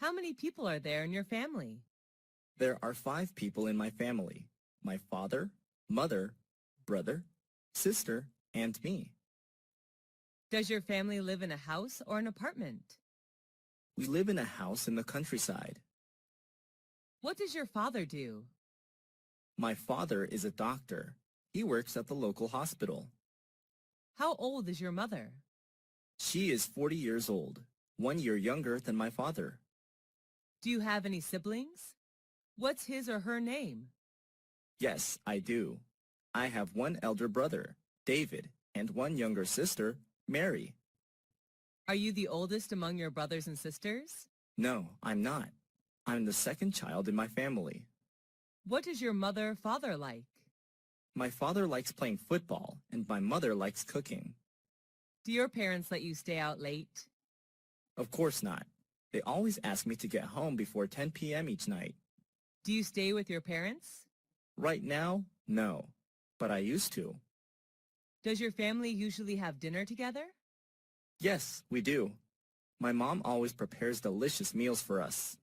How many people are there in your family? There are 5 people in my family. My father, mother, brother, sister, and me. Does your family live in a house or an apartment? We live in a house in the countryside. What does your father do? My father is a doctor. He works at the local hospital. How old is your mother? She is 40 years old, 1 year younger than my father. Do you have any siblings? What's his or her name? Yes, I do. I have 1 elder brother, David, and 1 younger sister, Mary. Are you the oldest among your brothers and sisters? No, I'm not. I'm the 2nd child in my family. What does your mother/father like? My father likes playing football, and my mother likes cooking. Do your parents let you stay out late? Of course not. They always ask me to get home before 10 p.m. each night. Do you stay with your parents? Right now, no, but I used to. Does your family usually have dinner together? Yes, we do. My mom always prepares delicious meals for us.